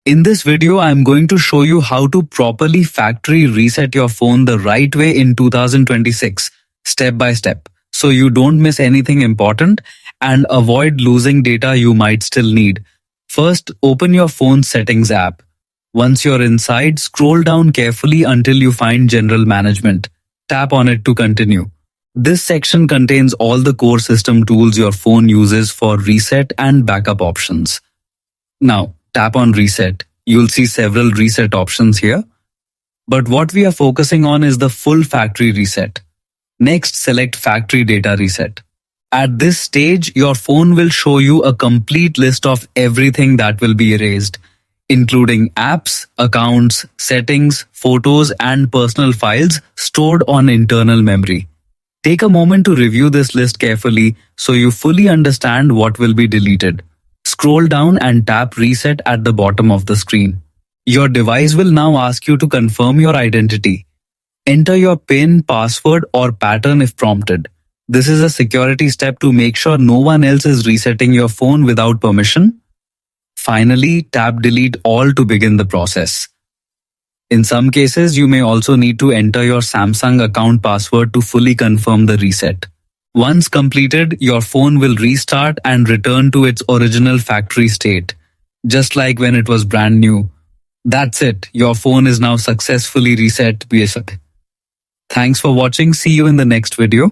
In this video, I'm going to show you how to properly factory reset your phone the right way in 2026, step by step, so you don't miss anything important and avoid losing data you might still need. First, open your phone settings app. Once you're inside, scroll down carefully until you find General Management. Tap on it to continue. This section contains all the core system tools your phone uses for reset and backup options. Now, tap on Reset. You'll see several reset options here. But what we are focusing on is the full factory reset. Next, select Factory Data Reset. At this stage, your phone will show you a complete list of everything that will be erased, including apps, accounts, settings, photos, and personal files stored on internal memory. Take a moment to review this list carefully so you fully understand what will be deleted. Scroll down and tap Reset at the bottom of the screen. Your device will now ask you to confirm your identity. Enter your PIN, password, or pattern if prompted. This is a security step to make sure no one else is resetting your phone without permission. Finally, tap Delete All to begin the process. In some cases, you may also need to enter your Samsung account password to fully confirm the reset. Once completed, your phone will restart and return to its original factory state, just like when it was brand new. That's it. Your phone is now successfully reset. Thanks for watching. See you in the next video.